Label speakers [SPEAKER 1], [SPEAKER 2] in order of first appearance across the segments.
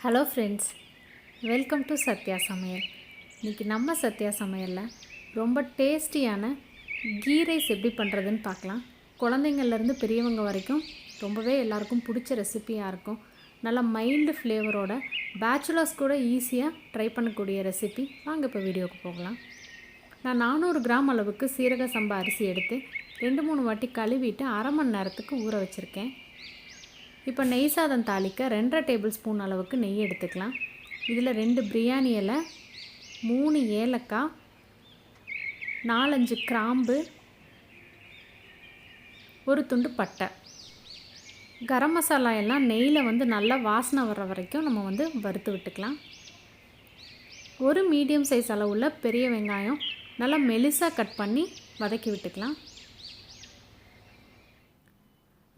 [SPEAKER 1] Hello friends, welcome to Sathya சமையல். இன்றைக்கி நம்ம சத்யா சமையலில் ரொம்ப டேஸ்டியான கீ ரைஸ் எப்படி பண்ணுறதுன்னு பார்க்கலாம். குழந்தைங்கள்லேருந்து பெரியவங்க வரைக்கும் ரொம்பவே எல்லாருக்கும் பிடிச்ச ரெசிபியாக இருக்கும். நல்லா மைல்டு ஃப்ளேவரோட பேச்சுலர்ஸ் கூட ஈஸியாக ட்ரை பண்ணக்கூடிய ரெசிபி. வாங்க இப்போ வீடியோவுக்கு போகலாம். நான் 400 கிராம் அளவுக்கு சீரக சம்பா அரிசி எடுத்து 2-3 வாட்டி கழுவிட்டு அரை மணி நேரத்துக்கு ஊற வச்சுருக்கேன். இப்போ நெய் சாதம் தாளிக்க 2.5 டேபிள் ஸ்பூன் அளவுக்கு நெய் எடுத்துக்கலாம். இதில் 2 பிரியாணி இலை, 3 ஏலக்காய், 4-5 கிராம்பு, ஒரு துண்டு பட்டை, கரம் மசாலா எல்லாம் நெய்யில் நல்லா வாசனை வர்ற வரைக்கும் நம்ம வறுத்து விட்டுக்கலாம். ஒரு மீடியம் சைஸ் அளவுள்ள பெரிய வெங்காயம் நல்லா மெலிசாக கட் பண்ணி வதக்கி விட்டுக்கலாம்.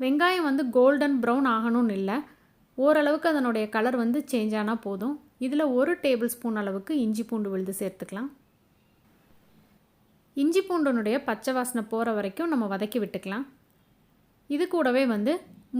[SPEAKER 1] வெங்காயம் கோல்டன் ப்ரௌன் ஆகணும்னு இல்லை, ஓரளவுக்கு அதனுடைய கலர் சேஞ்ச் ஆனால் போதும். இதில் 1 டேபிள் ஸ்பூன் அளவுக்கு இஞ்சி பூண்டு விழுது சேர்த்துக்கலாம். இஞ்சி பூண்டனுடைய பச்சை வாசனை போகிற வரைக்கும் நம்ம வதக்கி விட்டுக்கலாம். இது கூடவே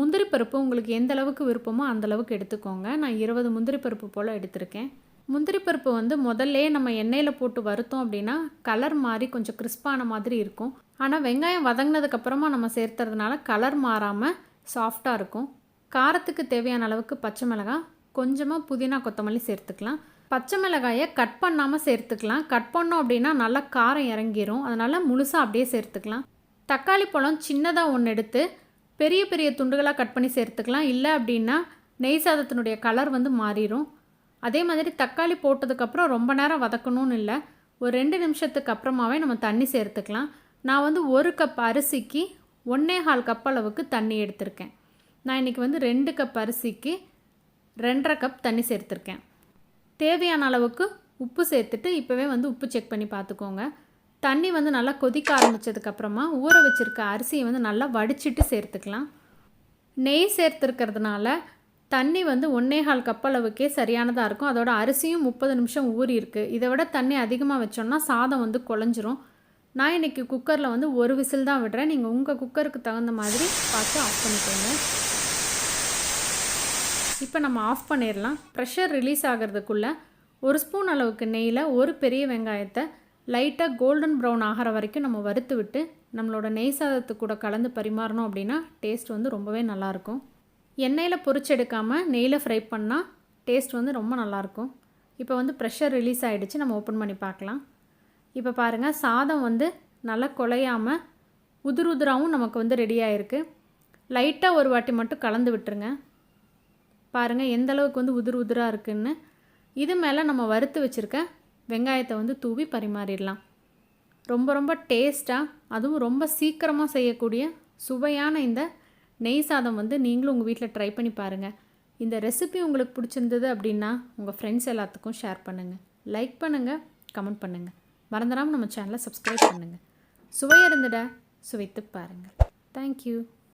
[SPEAKER 1] முந்திரி பருப்பு உங்களுக்கு எந்த அளவுக்கு விருப்பமோ அந்தளவுக்கு எடுத்துக்கோங்க. நான் 20 முந்திரி பருப்பு போல் எடுத்திருக்கேன். முந்திரி பருப்பு முதல்லே நம்ம எண்ணெயில் போட்டு வறுத்தோம் அப்படின்னா கலர் மாறி கொஞ்சம் கிறிஸ்பான மாதிரி இருக்கும். ஆனால் வெங்காயம் வதங்கினதுக்கப்புறமா நம்ம சேர்த்துறதுனால கலர் மாறாமல் சாஃப்டாக இருக்கும். காரத்துக்கு தேவையான அளவுக்கு பச்சை மிளகாய், கொஞ்சமாக புதினா கொத்தமல்லி சேர்த்துக்கலாம். பச்சை மிளகாயை கட் பண்ணாமல் சேர்த்துக்கலாம். கட் பண்ணோம் அப்படின்னா நல்லா காரம் இறங்கிரும். அதனால் முழுசாக அப்படியே சேர்த்துக்கலாம். தக்காளி பழம் சின்னதாக ஒன்று எடுத்து பெரிய பெரிய துண்டுகளாக கட் பண்ணி சேர்த்துக்கலாம். இல்லை அப்படின்னா நெய் சாதத்தினுடைய கலர் மாறிடும். அதே மாதிரி தக்காளி போட்டதுக்கப்புறம் ரொம்ப நேரம் வதக்கணும்னு இல்லை, ஒரு 2 நிமிஷத்துக்கு அப்புறமாவே நம்ம தண்ணி சேர்த்துக்கலாம். நான் 1 கப் அரிசிக்கு 1.25 கப் அளவுக்கு தண்ணி எடுத்திருக்கேன். நான் இன்றைக்கி 2 கப் அரிசிக்கு 2.5 கப் தண்ணி சேர்த்துருக்கேன். தேவையான அளவுக்கு உப்பு சேர்த்துட்டு இப்போவே உப்பு செக் பண்ணி பார்த்துக்கோங்க. தண்ணி நல்லா கொதிக்க ஆரம்பித்ததுக்கப்புறமா ஊற வச்சுருக்க அரிசியை நல்லா வடிச்சிட்டு சேர்த்துக்கலாம். நெய் சேர்த்துருக்கிறதுனால தண்ணி 1.25 கப் அளவுக்கே சரியானதாக இருக்கும். அதோட அரிசியும் 30 நிமிஷம் ஊறி இருக்குது. இதை விட தண்ணி அதிகமாக வச்சோன்னா சாதம் குழஞ்சிரும். நான் இன்றைக்கி குக்கரில் 1 விசில் தான் விடுறேன். நீங்கள் உங்கள் குக்கருக்கு தகுந்த மாதிரி பார்த்து ஆஃப் பண்ணிக்கோங்க. இப்போ நம்ம ஆஃப் பண்ணிடலாம். ப்ரெஷர் ரிலீஸ் ஆகிறதுக்குள்ளே 1 ஸ்பூன் அளவுக்கு நெய்யில் 1 பெரிய வெங்காயத்தை லைட்டாக கோல்டன் ப்ரௌன் ஆகிற வரைக்கும் நம்ம வறுத்து விட்டு நம்மளோட நெய் சாதத்து கூட கலந்து பரிமாறணும் அப்படின்னா டேஸ்ட் ரொம்பவே நல்லாயிருக்கும். எண்ணெயில் பொரிச்செடுக்காமல் நெய்யில் ஃப்ரை பண்ணால் டேஸ்ட் ரொம்ப நல்லாயிருக்கும். இப்போ ப்ரெஷர் ரிலீஸ் ஆகிடுச்சு. நம்ம ஓப்பன் பண்ணி பார்க்கலாம். இப்போ பாருங்கள், சாதம் நல்லா குழையாமல் உதிர் உதிராகவும் நமக்கு ரெடி ஆகிருக்கு. லைட்டாக ஒரு வாட்டி மட்டும் கலந்து விட்டுருங்க. பாருங்கள் எந்த அளவுக்கு உதிர் உதிராக இருக்குதுன்னு. இது மேலே நம்ம வறுத்து வச்சுருக்க வெங்காயத்தை தூவி பரிமாறிடலாம். ரொம்ப ரொம்ப டேஸ்ட்டாக, அதுவும் ரொம்ப சீக்கிரமாக செய்யக்கூடிய சுவையான இந்த நெய் சாதம் நீங்களும் உங்கள் வீட்டில் ட்ரை பண்ணி பாருங்கள். இந்த ரெசிபி உங்களுக்கு பிடிச்சிருந்தது அப்படின்னா உங்கள் ஃப்ரெண்ட்ஸ் எல்லாத்துக்கும் ஷேர் பண்ணுங்கள், லைக் பண்ணுங்கள், கமெண்ட் பண்ணுங்கள். மறந்துடாமல் நம்ம சேனலை சப்ஸ்கிரைப் பண்ணுங்கள். சுவையாக இருந்துட சுவைத்து பாருங்கள். தேங்க்யூ.